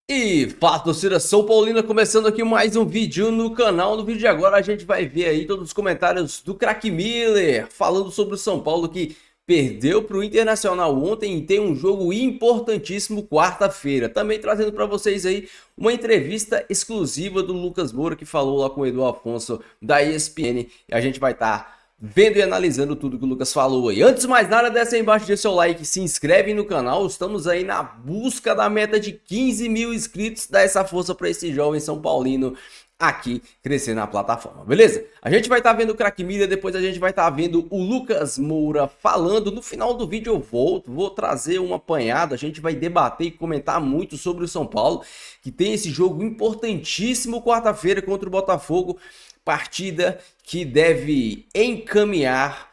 E fala, torcida São Paulina, começando aqui mais um vídeo no canal. No vídeo de agora a gente vai ver aí todos os comentários do craque Miller, falando sobre o São Paulo que perdeu para o Internacional ontem e tem um jogo importantíssimo quarta-feira. Também trazendo para vocês aí uma entrevista exclusiva do Lucas Moura, que falou lá com o Edu Afonso da ESPN. E a gente vai estar vendo e analisando tudo que o Lucas falou aí. Antes de mais nada, desce aí embaixo, deixa seu like, se inscreve no canal. Estamos aí na busca da meta de 15 mil inscritos. Dá essa força para esse jovem São Paulino aqui crescer na plataforma, beleza? A gente vai estar vendo o craque Miller, depois a gente vai estar vendo o Lucas Moura falando. No final do vídeo eu vou trazer um apanhado, a gente vai debater e comentar muito sobre o São Paulo, que tem esse jogo importantíssimo quarta-feira contra o Botafogo, partida que deve encaminhar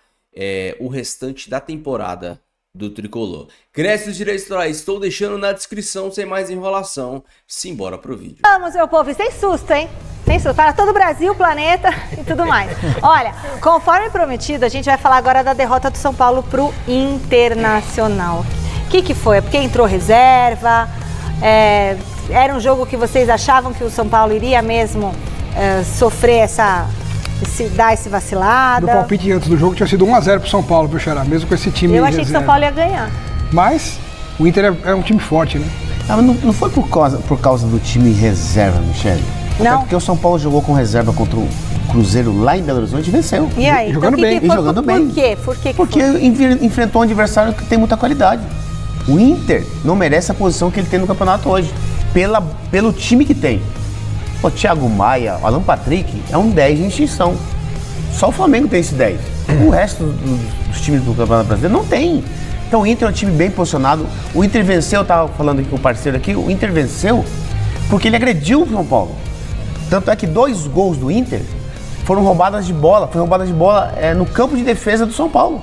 o restante da temporada do Tricolor. Cresce os direitos autorais, estou deixando na descrição, sem mais enrolação, simbora pro vídeo. Vamos, meu povo, sem susto, hein? Sem susto, para todo o Brasil, planeta e tudo mais. Olha, conforme prometido, a gente vai falar agora da derrota do São Paulo pro Internacional. O que foi? É porque entrou reserva? Era um jogo que vocês achavam que o São Paulo iria mesmo sofrer dar esse vacilada? Do palpite antes do jogo tinha sido 1-0 pro São Paulo, viu, Xará? Mesmo com esse time Eu achei que o São Paulo ia ganhar. Mas o Inter é um time forte, né? Não foi por causa do time reserva, Michele. Não. Até porque o São Paulo jogou com reserva contra o Cruzeiro lá em Belo Horizonte e venceu. E aí? Jogando bem. E jogando bem. Por quê? Por que Porque enfrentou um adversário que tem muita qualidade. O Inter não merece a posição que ele tem no campeonato hoje, pelo time que tem. O Thiago Maia, o Alan Patrick é um 10 de extinção. Só o Flamengo tem esse 10. O resto dos times do Campeonato Brasileiro não tem. Então o Inter é um time bem posicionado. O Inter venceu, eu estava falando aqui com o parceiro aqui, o Inter venceu porque ele agrediu o São Paulo. Tanto é que 2 gols do Inter foram roubadas de bola. Foi roubada de bola no campo de defesa do São Paulo.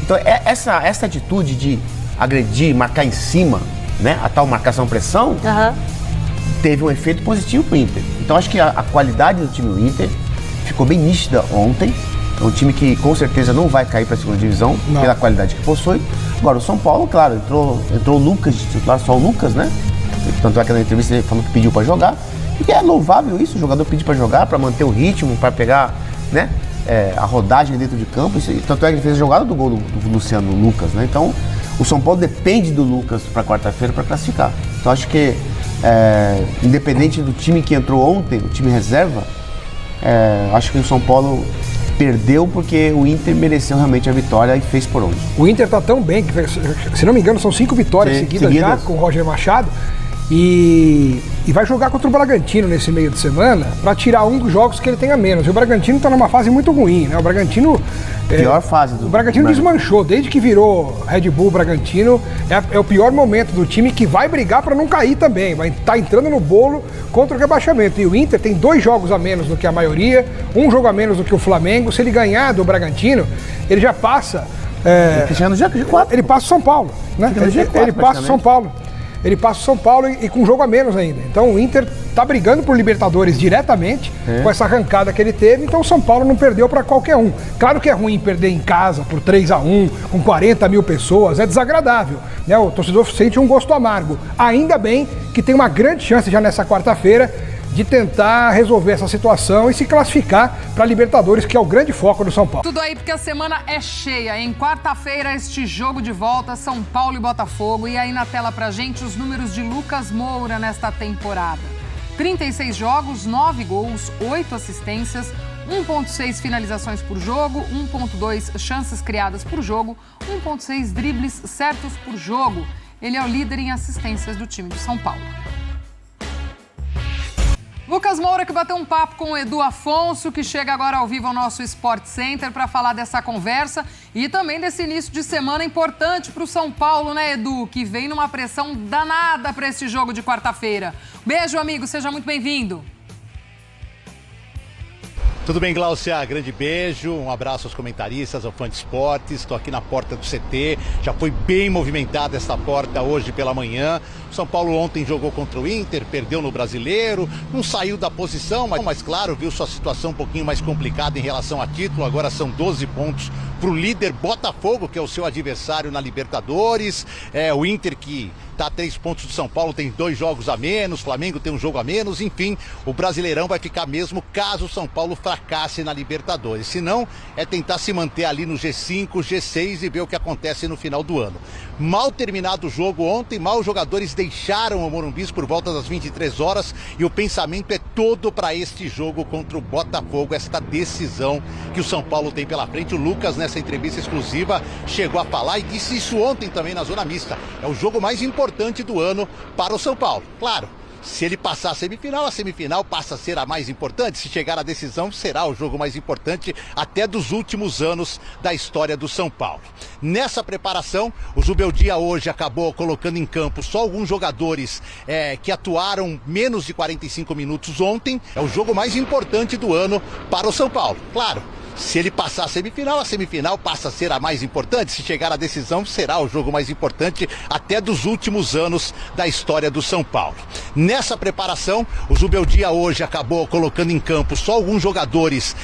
Então essa atitude de agredir, marcar em cima, né, a tal marcação-pressão, teve um efeito positivo pro Inter. Então acho que a qualidade do time do Inter ficou bem nítida ontem. É um time que com certeza não vai cair para a segunda divisão, pela qualidade que possui. Agora o São Paulo, claro, entrou o Lucas de titular, só o Lucas, né? Tanto é que na entrevista ele falou que pediu para jogar. E é louvável isso, o jogador pedir para jogar, para manter o ritmo, para pegar, né, a rodagem dentro de campo. Tanto é que ele fez a jogada do gol do Luciano Lucas, né? Então o São Paulo depende do Lucas para quarta-feira para classificar. Então acho que independente do time que entrou ontem, o time reserva, acho que o São Paulo perdeu porque o Inter mereceu realmente a vitória e fez por onde. O Inter tá tão bem que, se não me engano, são 5 vitórias seguidas já com o Roger Machado. E vai jogar contra o Bragantino nesse meio de semana para tirar um dos jogos que ele tem a menos. E o Bragantino está numa fase muito ruim, né? O Bragantino... Pior fase do... O Bragantino desmanchou. Desde que virou Red Bull, Bragantino é o pior momento do time, que vai brigar para não cair também. Vai estar entrando no bolo contra o rebaixamento. E o Inter tem 2 jogos a menos do que a maioria, 1 jogo a menos do que o Flamengo. Se ele ganhar do Bragantino, ele já passa... Ele passa o São Paulo, né? Ele passa o São Paulo. Ele passa o São Paulo e com um jogo a menos ainda. Então o Inter tá brigando por Libertadores diretamente com essa arrancada que ele teve. Então o São Paulo não perdeu para qualquer um. Claro que é ruim perder em casa por 3-1, com 40 mil pessoas, é desagradável, né? O torcedor sente um gosto amargo. Ainda bem que tem uma grande chance já nessa quarta-feira de tentar resolver essa situação e se classificar para a Libertadores, que é o grande foco do São Paulo. Tudo aí porque a semana é cheia. Em quarta-feira, este jogo de volta, São Paulo e Botafogo. E aí na tela pra gente os números de Lucas Moura nesta temporada. 36 jogos, 9 gols, 8 assistências, 1.6 finalizações por jogo, 1.2 chances criadas por jogo, 1.6 dribles certos por jogo. Ele é o líder em assistências do time do São Paulo. Lucas Moura, que bateu um papo com o Edu Afonso, que chega agora ao vivo ao nosso Sport Center para falar dessa conversa e também desse início de semana importante para o São Paulo, né, Edu? Que vem numa pressão danada para esse jogo de quarta-feira. Beijo, amigo, seja muito bem-vindo. Tudo bem, Glaucia? Grande beijo, um abraço aos comentaristas, ao fã de esportes. Estou aqui na porta do CT, já foi bem movimentada essa porta hoje pela manhã. O São Paulo ontem jogou contra o Inter, perdeu no Brasileiro, não saiu da posição, mas claro, viu sua situação um pouquinho mais complicada em relação a título. Agora são 12 pontos para o líder Botafogo, que é o seu adversário na Libertadores. O Inter, que está a 3 pontos do São Paulo, tem 2 jogos a menos, Flamengo tem um jogo a menos, enfim, o Brasileirão vai ficar mesmo caso o São Paulo fracasse na Libertadores. Se não, é tentar se manter ali no G5, G6 e ver o que acontece no final do ano. Mal terminado o jogo ontem, mal os jogadores deixaram o Morumbi por volta das 23 horas e o pensamento é todo para este jogo contra o Botafogo, esta decisão que o São Paulo tem pela frente. O Lucas, nessa entrevista exclusiva, chegou a falar e disse isso ontem também na Zona Mista. É o jogo mais importante do ano para o São Paulo. Claro, se ele passar a semifinal passa a ser a mais importante. Se chegar à decisão, será o jogo mais importante até dos últimos anos da história do São Paulo. Nessa preparação, o Zubeldia hoje acabou colocando em campo só alguns jogadores que atuaram menos de 45 minutos ontem. É o jogo mais importante do ano para o São Paulo. Claro, se ele passar a semifinal passa a ser a mais importante. Se chegar à decisão, será o jogo mais importante até dos últimos anos da história do São Paulo. Nessa preparação, o Zubeldia hoje acabou colocando em campo só alguns jogadores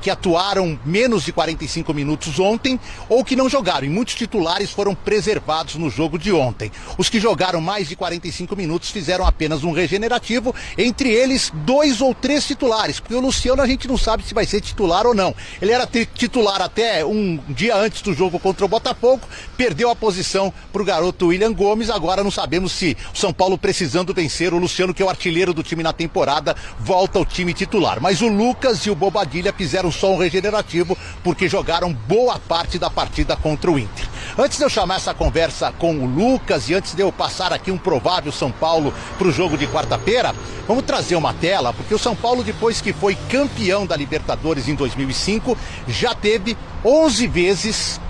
que atuaram menos de 45 minutos ontem ou que não jogaram. E muitos titulares foram preservados no jogo de ontem. Os que jogaram mais de 45 minutos fizeram apenas um regenerativo, entre eles 2 ou 3 titulares, porque o Luciano a gente não sabe se vai ser titular ou não. Ele era titular até um dia antes do jogo contra o Botafogo, perdeu a posição para o garoto William Gomes. Agora não sabemos se o São Paulo, precisando vencer, o Luciano, que é o artilheiro do time na temporada, volta ao time titular. Mas o Lucas e o Bobadilha fizeram só um regenerativo porque jogaram boa parte da partida contra o Inter. Antes de eu chamar essa conversa com o Lucas e antes de eu passar aqui um provável São Paulo para o jogo de quarta-feira, vamos trazer uma tela, porque o São Paulo, depois que foi campeão da Libertadores em 2005, já teve 11 vezes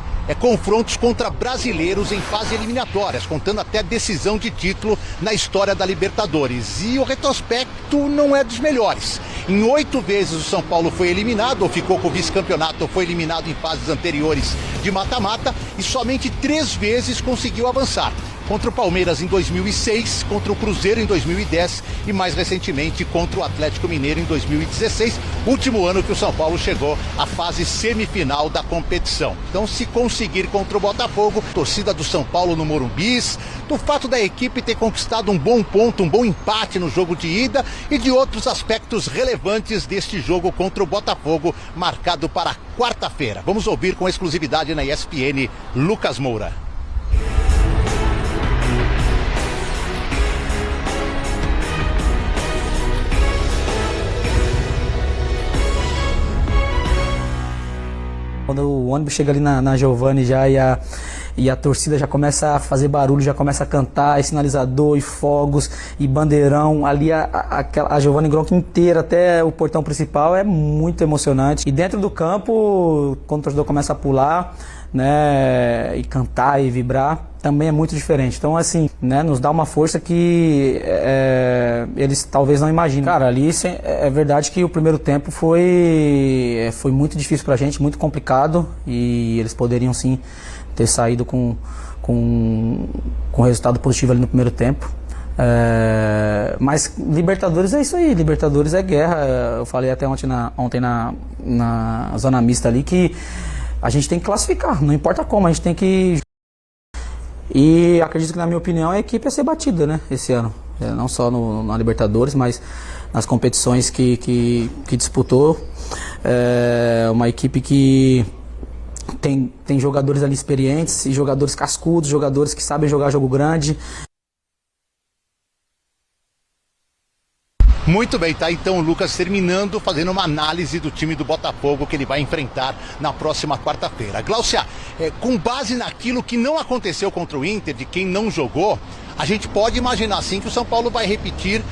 confrontos contra brasileiros em fase eliminatórias, contando até decisão de título na história da Libertadores. E o retrospecto não é dos melhores. Em 8 vezes o São Paulo foi eliminado, ou ficou com o vice-campeonato, ou foi eliminado em fases anteriores de mata-mata, e somente 3 vezes conseguiu avançar. Contra o Palmeiras em 2006, contra o Cruzeiro em 2010 e mais recentemente contra o Atlético Mineiro em 2016, último ano que o São Paulo chegou à fase semifinal da competição. Então, se conseguir contra o Botafogo, torcida do São Paulo no Morumbi, do fato da equipe ter conquistado um bom ponto, um bom empate no jogo de ida e de outros aspectos relevantes deste jogo contra o Botafogo, marcado para quarta-feira. Vamos ouvir com exclusividade na ESPN, Lucas Moura. Quando o ônibus chega ali na Giovanni já e a torcida já começa a fazer barulho, já começa a cantar, e sinalizador, e fogos, e bandeirão, ali a Giovanni Gronchi inteira até o portão principal é muito emocionante. E dentro do campo, quando o torcedor começa a pular, né, e cantar e vibrar, também é muito diferente. Então, assim, né, nos dá uma força que eles talvez não imaginem. Cara, ali é verdade que o primeiro tempo foi muito difícil pra gente, muito complicado, e eles poderiam sim ter saído com resultado positivo ali no primeiro tempo. Mas Libertadores é isso aí, Libertadores é guerra. Eu falei até ontem na Zona Mista ali que a gente tem que classificar, não importa como, a gente tem que... E acredito que, na minha opinião, a equipe ia ser batida, né, esse ano. Não só na Libertadores, mas nas competições que disputou. Uma equipe que tem jogadores ali experientes e jogadores cascudos, jogadores que sabem jogar jogo grande. Muito bem, tá então o Lucas terminando, fazendo uma análise do time do Botafogo que ele vai enfrentar na próxima quarta-feira. Glaucia, com base naquilo que não aconteceu contra o Inter, de quem não jogou, a gente pode imaginar sim que o São Paulo vai repetir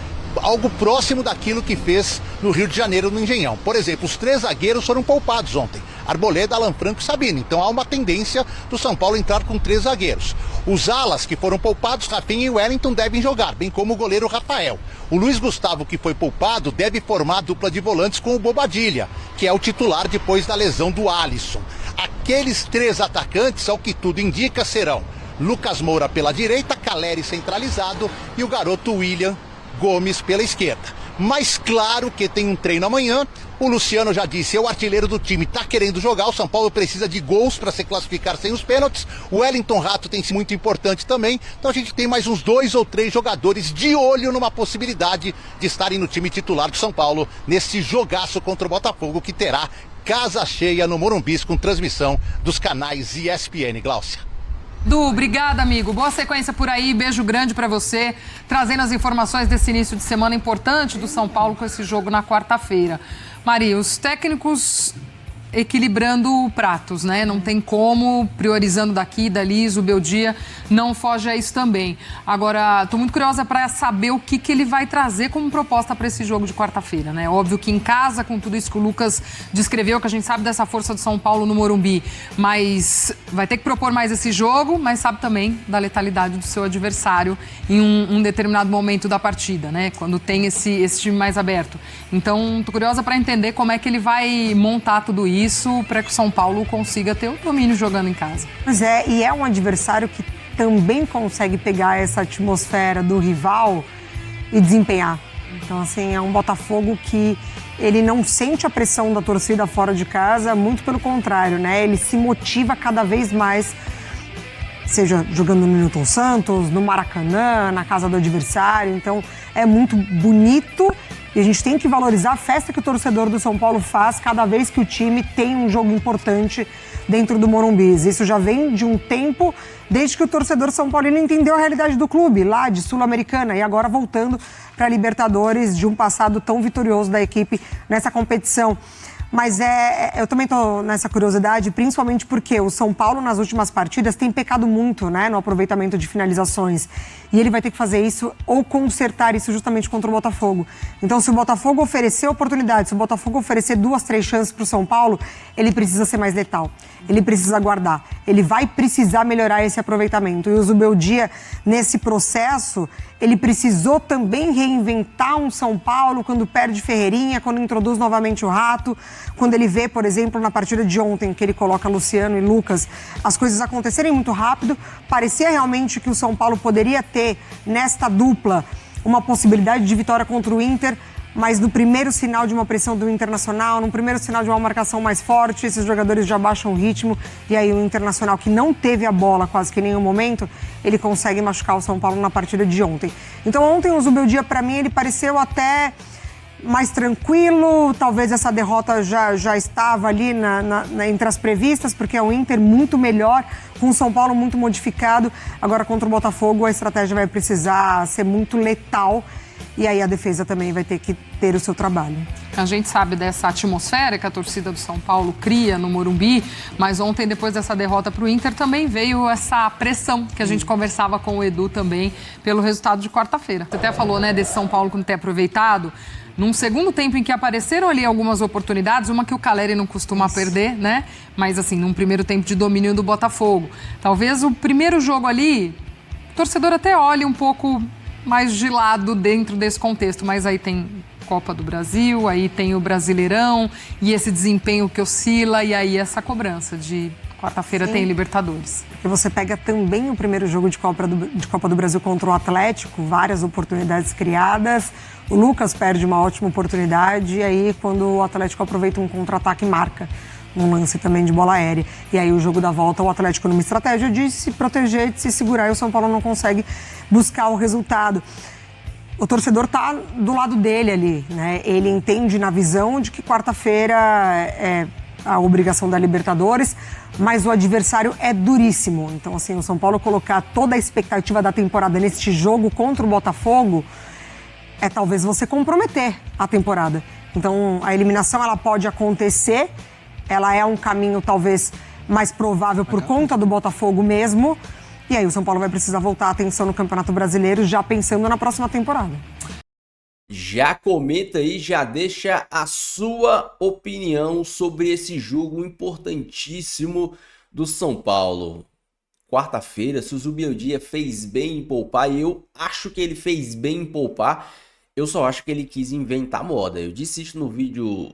algo próximo daquilo que fez no Rio de Janeiro, no Engenhão. Por exemplo, os 3 zagueiros foram poupados ontem: Arboleda, Alan Franco e Sabino. Então há uma tendência do São Paulo entrar com 3 zagueiros. Os alas que foram poupados, Rafinha e Wellington, devem jogar, bem como o goleiro Rafael. O Luiz Gustavo, que foi poupado, deve formar a dupla de volantes com o Bobadilha, que é o titular depois da lesão do Alisson. Aqueles 3 atacantes, ao que tudo indica, serão Lucas Moura pela direita, Caleri centralizado e o garoto William Gomes pela esquerda. mas claro que tem um treino amanhã. O Luciano já disse, é o artilheiro do time, tá querendo jogar. O São Paulo precisa de gols para se classificar sem os pênaltis. O Wellington Rato tem sido muito importante também. Então a gente tem mais uns 2 ou 3 jogadores de olho numa possibilidade de estarem no time titular do São Paulo nesse jogaço contra o Botafogo, que terá casa cheia no Morumbi com transmissão dos canais ESPN. Gláucia. Du, obrigada, amigo. Boa sequência por aí. Beijo grande pra você, trazendo as informações desse início de semana importante do São Paulo com esse jogo na quarta-feira. Maria, os técnicos equilibrando pratos, né? Não tem como, priorizando daqui e dali, Zubeldia não foge a isso também. Agora, tô muito curiosa para saber o que ele vai trazer como proposta para esse jogo de quarta-feira, né? Óbvio que em casa, com tudo isso que o Lucas descreveu, que a gente sabe dessa força do São Paulo no Morumbi, mas vai ter que propor mais esse jogo, mas sabe também da letalidade do seu adversário em um determinado momento da partida, né? Quando tem esse time mais aberto. Então, tô curiosa para entender como é que ele vai montar tudo isso para que o São Paulo consiga ter o domínio jogando em casa. Pois é, e é um adversário que também consegue pegar essa atmosfera do rival e desempenhar. Então, assim, é um Botafogo que ele não sente a pressão da torcida fora de casa, muito pelo contrário, né? Ele se motiva cada vez mais, seja jogando no Newton Santos, no Maracanã, na casa do adversário. Então, é muito bonito. E a gente tem que valorizar a festa que o torcedor do São Paulo faz cada vez que o time tem um jogo importante dentro do Morumbi. Isso já vem de um tempo, desde que o torcedor São Paulino entendeu a realidade do clube, lá de Sul-Americana, e agora voltando para a Libertadores, de um passado tão vitorioso da equipe nessa competição. Mas eu também estou nessa curiosidade, principalmente porque o São Paulo, nas últimas partidas, tem pecado muito, né, no aproveitamento de finalizações. E ele vai ter que fazer isso ou consertar isso justamente contra o Botafogo. Então, se o Botafogo oferecer oportunidade, se o Botafogo oferecer 2, 3 chances para o São Paulo, ele precisa ser mais letal. Ele precisa guardar. Ele vai precisar melhorar esse aproveitamento. E o Zubeldia, nesse processo, ele precisou também reinventar um São Paulo quando perde Ferreirinha, quando introduz novamente o Rato, quando ele vê, por exemplo, na partida de ontem, que ele coloca Luciano e Lucas, as coisas acontecerem muito rápido. Parecia realmente que o São Paulo poderia ter, nesta dupla, uma possibilidade de vitória contra o Inter, mas no primeiro sinal de uma pressão do Internacional, no primeiro sinal de uma marcação mais forte, esses jogadores já baixam o ritmo, e aí o Internacional, que não teve a bola quase que em nenhum momento, ele consegue machucar o São Paulo na partida de ontem. Então ontem o Zubeldia, para mim, ele pareceu até mais tranquilo, talvez essa derrota já estava ali entre as previstas, porque é um Inter muito melhor, com o São Paulo muito modificado. Agora contra o Botafogo a estratégia vai precisar ser muito letal, e aí a defesa também vai ter que ter o seu trabalho. A gente sabe dessa atmosfera que a torcida do São Paulo cria no Morumbi, mas ontem, depois dessa derrota para o Inter, também veio essa pressão que a gente conversava com o Edu também pelo resultado de quarta-feira. Você até falou, né, desse São Paulo que não ter aproveitado. Num segundo tempo em que apareceram ali algumas oportunidades, uma que o Caleri não costuma perder, né? Mas assim, num primeiro tempo de domínio do Botafogo. Talvez o primeiro jogo ali, o torcedor até olhe um pouco mais de lado dentro desse contexto, mas aí tem Copa do Brasil, aí tem o Brasileirão e esse desempenho que oscila, e aí essa cobrança de quarta-feira tem Libertadores. Porque você pega também o primeiro jogo de Copa do Brasil contra o Atlético, várias oportunidades criadas, o Lucas perde uma ótima oportunidade, e aí quando o Atlético aproveita um contra-ataque, marca um lance também de bola aérea. E aí o jogo da volta, o Atlético numa estratégia de se proteger, de se segurar, e o São Paulo não consegue buscar o resultado. O torcedor tá do lado dele ali, né? Ele entende na visão de que quarta-feira é a obrigação da Libertadores, mas o adversário é duríssimo. Então, assim, o São Paulo colocar toda a expectativa da temporada neste jogo contra o Botafogo é talvez você comprometer a temporada. Então, a eliminação, ela pode acontecer, ela é um caminho talvez mais provável por conta do Botafogo mesmo, e aí o São Paulo vai precisar voltar a atenção no Campeonato Brasileiro, já pensando na próxima temporada. Já comenta aí, já deixa a sua opinião sobre esse jogo importantíssimo do São Paulo. Quarta-feira, se o Zubeldia fez bem em poupar, e eu acho que ele fez bem em poupar, eu só acho que ele quis inventar moda. Eu disse isso no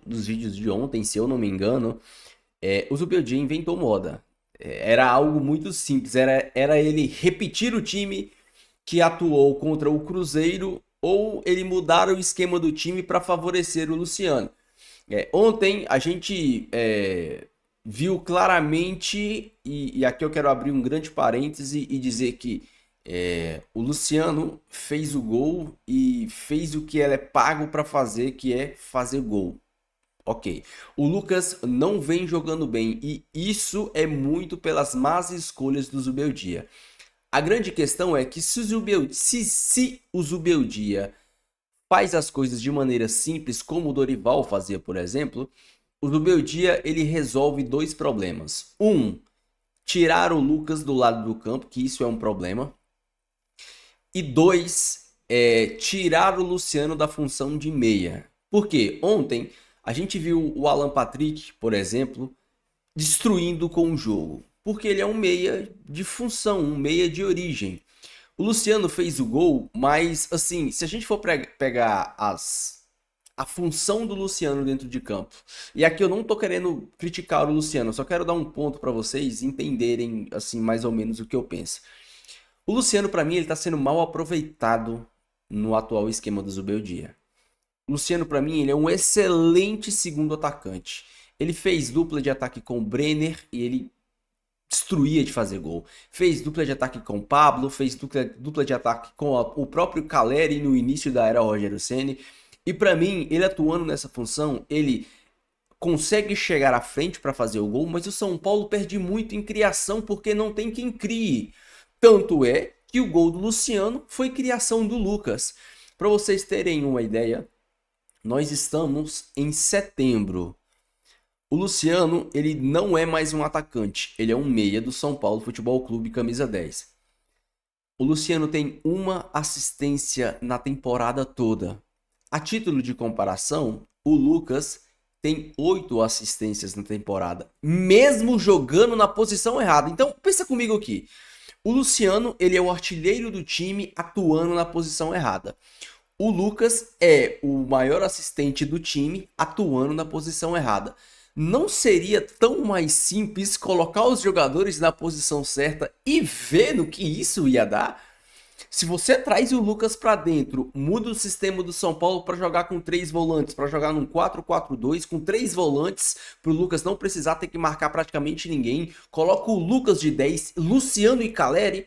nos vídeos de ontem, se eu não me engano. O Zubeldia inventou moda. Era algo muito simples, era ele repetir o time que atuou contra o Cruzeiro ou ele mudar o esquema do time para favorecer o Luciano. Ontem a gente viu claramente, e aqui eu quero abrir um grande parêntese e dizer que o Luciano fez o gol e fez o que ele é pago para fazer, que é fazer gol. Ok, o Lucas não vem jogando bem e isso é muito pelas más escolhas do Zubeldia. A grande questão é que se o Zubeldia faz as coisas de maneira simples, como o Dorival fazia, por exemplo, o Zubeldia ele resolve dois problemas. Tirar o Lucas do lado do campo, que isso é um problema. E 2, tirar o Luciano da função de meia. Por quê? Ontem a gente viu o Alan Patrick, por exemplo, destruindo com o jogo. Porque ele é um meia de função, um meia de origem. O Luciano fez o gol, mas assim, se a gente for pegar a função do Luciano dentro de campo, e aqui eu não tô querendo criticar o Luciano, eu só quero dar um ponto para vocês entenderem assim mais ou menos o que eu penso. O Luciano, para mim, ele tá sendo mal aproveitado no atual esquema do Zubeldia. O Luciano, para mim, ele é um excelente segundo atacante. Ele fez dupla de ataque com o Brenner e ele destruía de fazer gol. Fez dupla de ataque com o Pablo, fez dupla de ataque com o próprio Caleri no início da era Rogério Ceni. E para mim, ele atuando nessa função, ele consegue chegar à frente para fazer o gol, mas o São Paulo perde muito em criação porque não tem quem crie. Tanto é que o gol do Luciano foi criação do Lucas. Para vocês terem uma ideia, nós estamos em setembro. O Luciano, ele não é mais um atacante, ele é um meia do São Paulo Futebol Clube, camisa 10. O Luciano tem uma assistência na temporada toda. A título de comparação, o Lucas tem 8 assistências na temporada, mesmo jogando na posição errada. Então, pensa comigo aqui. O Luciano, ele é o artilheiro do time atuando na posição errada. O Lucas é o maior assistente do time atuando na posição errada. Não seria tão mais simples colocar os jogadores na posição certa e ver no que isso ia dar? Se você traz o Lucas para dentro, muda o sistema do São Paulo para jogar com 3 volantes, para jogar num 4-4-2 com 3 volantes, para o Lucas não precisar ter que marcar praticamente ninguém, coloca o Lucas de 10, Luciano e Caleri.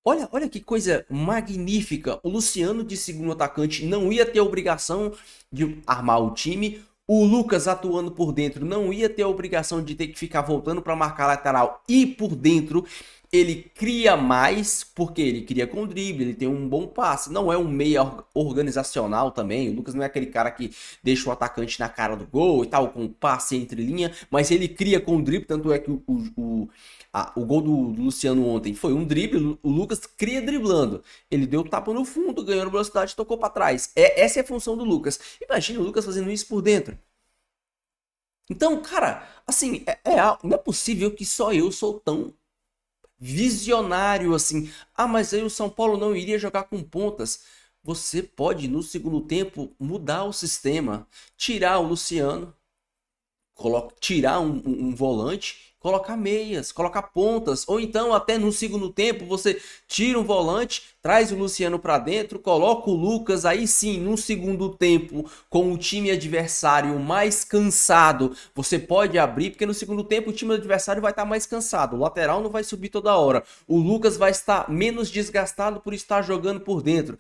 Olha que coisa magnífica. O Luciano de segundo atacante não ia ter a obrigação de armar o time. O Lucas atuando por dentro não ia ter a obrigação de ter que ficar voltando para marcar lateral e por dentro. Ele cria mais, porque ele cria com drible, ele tem um bom passe. Não é um meia organizacional também. O Lucas não é aquele cara que deixa o atacante na cara do gol e tal, com passe entre linha. Mas ele cria com drible, tanto é que o gol do Luciano ontem foi um drible. O Lucas cria driblando. Ele deu tapa no fundo, ganhou velocidade e tocou para trás. Essa é a função do Lucas. Imagina o Lucas fazendo isso por dentro. Então, cara, assim, não é possível que só eu sou tão visionário assim. Ah, mas aí o São Paulo não iria jogar com pontas. Você pode, no segundo tempo, mudar o sistema. Tirar o Luciano, tirar um volante, colocar meias, colocar pontas. Ou então, até no segundo tempo, você tira um volante, traz o Luciano para dentro, coloca o Lucas. Aí sim, no segundo tempo, com o time adversário mais cansado, você pode abrir, porque no segundo tempo o time adversário vai estar mais cansado. O lateral não vai subir toda hora. O Lucas vai estar menos desgastado por estar jogando por dentro.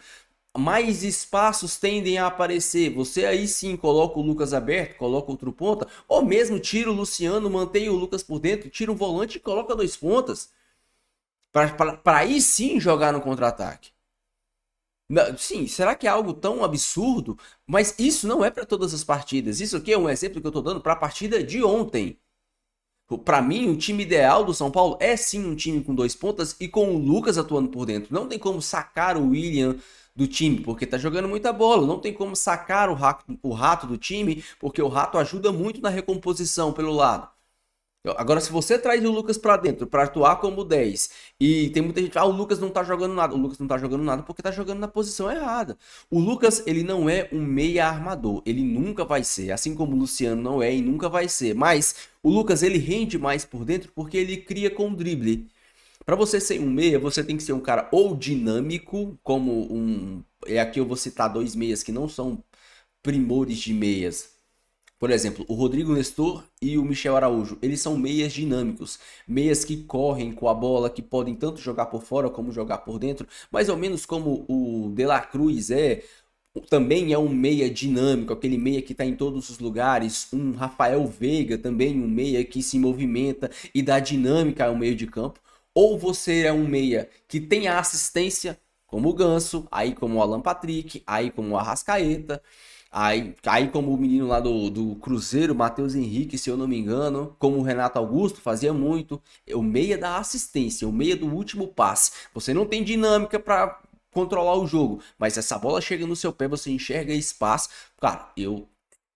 Mais espaços tendem a aparecer. Você aí sim coloca o Lucas aberto, coloca outro ponta, ou mesmo tira o Luciano, mantém o Lucas por dentro, tira um volante e coloca 2 pontas. Para aí sim jogar no contra-ataque. Sim, será que é algo tão absurdo? Mas isso não é para todas as partidas. Isso aqui é um exemplo que eu estou dando para a partida de ontem. Para mim, o time ideal do São Paulo é sim um time com 2 pontas e com o Lucas atuando por dentro. Não tem como sacar o William do time, porque tá jogando muita bola. Não tem como sacar o Rato do time, porque o Rato ajuda muito na recomposição pelo lado. Agora, se você traz o Lucas pra dentro para atuar como 10, e tem muita gente, o Lucas não tá jogando nada. O Lucas não tá jogando nada porque tá jogando na posição errada. O Lucas, ele não é um meia armador, ele nunca vai ser, assim como o Luciano não é e nunca vai ser. Mas o Lucas, ele rende mais por dentro porque ele cria com drible. Para você ser um meia, você tem que ser um cara ou dinâmico, como aqui eu vou citar 2 meias que não são primores de meias. Por exemplo, o Rodrigo Nestor e o Michel Araújo, eles são meias dinâmicos, meias que correm com a bola, que podem tanto jogar por fora como jogar por dentro, mais ou menos como o De La Cruz também é um meia dinâmico, aquele meia que está em todos os lugares, um Rafael Veiga também, um meia que se movimenta e dá dinâmica ao meio de campo. Ou você é um meia que tem a assistência, como o Ganso, aí como o Alan Patrick, aí como o Arrascaeta, aí como o menino lá do Cruzeiro, Matheus Henrique, se eu não me engano, como o Renato Augusto fazia muito. O meia da assistência, o meia do último passe. Você não tem dinâmica para controlar o jogo, mas essa bola chega no seu pé, você enxerga espaço. Cara,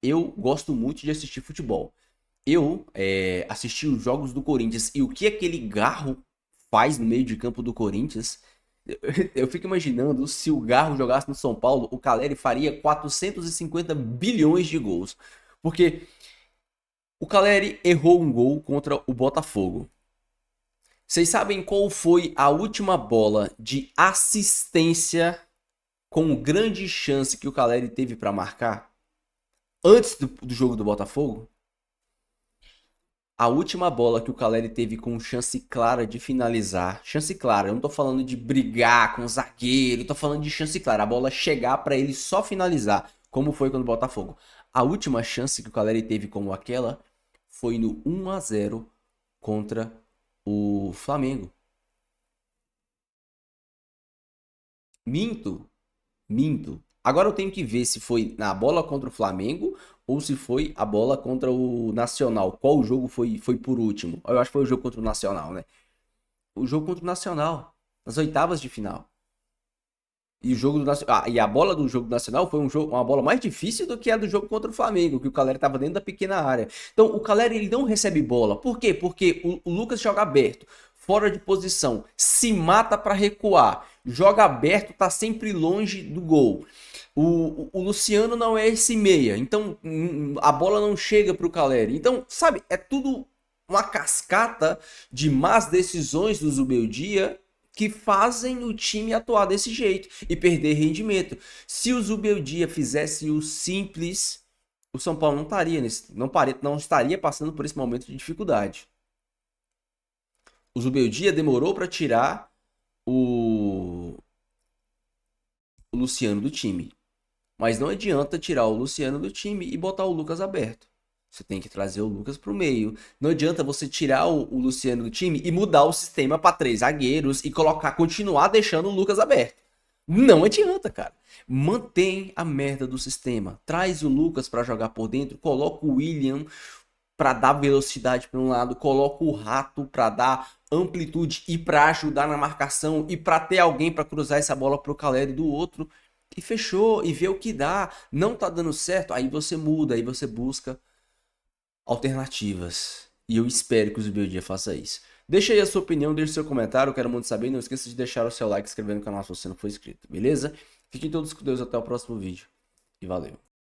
eu gosto muito de assistir futebol. Eu assisti os jogos do Corinthians e o que aquele Garro faz no meio de campo do Corinthians, eu fico imaginando se o Garro jogasse no São Paulo, o Caleri faria 450 bilhões de gols. Porque o Caleri errou um gol contra o Botafogo. Vocês sabem qual foi a última bola de assistência com grande chance que o Caleri teve para marcar? Antes do jogo do Botafogo? A última bola que o Caleri teve com chance clara de finalizar, chance clara, eu não tô falando de brigar com o zagueiro, eu tô falando de chance clara, a bola chegar para ele só finalizar, como foi quando o Botafogo. A última chance que o Caleri teve como aquela foi no 1-0 contra o Flamengo. Minto. Agora eu tenho que ver se foi na bola contra o Flamengo ou se foi a bola contra o Nacional. Qual jogo foi por último? Eu acho que foi o jogo contra o Nacional, né? O jogo contra o Nacional, nas oitavas de final. E o jogo do e a bola do jogo nacional foi uma bola mais difícil do que a do jogo contra o Flamengo, que o Caleri estava dentro da pequena área. Então o Caleri ele não recebe bola. Por quê? Porque o Lucas joga aberto, fora de posição, se mata para recuar, joga aberto, tá sempre longe do gol. O Luciano não é esse meia, então a bola não chega pro Caleri. Então, sabe, é tudo uma cascata de más decisões do Zubeldia que fazem o time atuar desse jeito e perder rendimento. Se o Zubeldia fizesse o simples, o São Paulo não estaria passando por esse momento de dificuldade. O Zubeldia demorou para tirar o Luciano do time. Mas não adianta tirar o Luciano do time e botar o Lucas aberto. Você tem que trazer o Lucas para o meio. Não adianta você tirar o Luciano do time e mudar o sistema para 3 zagueiros e continuar deixando o Lucas aberto. Não adianta, cara. Mantém a merda do sistema. Traz o Lucas para jogar por dentro. Coloca o William para dar velocidade para um lado. Coloca o Rato para dar amplitude e para ajudar na marcação e para ter alguém para cruzar essa bola para o Caleri do outro. E fechou, e vê o que dá. Não tá dando certo, aí você muda, aí você busca alternativas. E eu espero que o Zubeldia faça isso. Deixa aí a sua opinião, deixa o seu comentário, eu quero muito saber. Não esqueça de deixar o seu like e se inscrever no canal se você não for inscrito, beleza? Fiquem todos com Deus, até o próximo vídeo. E valeu.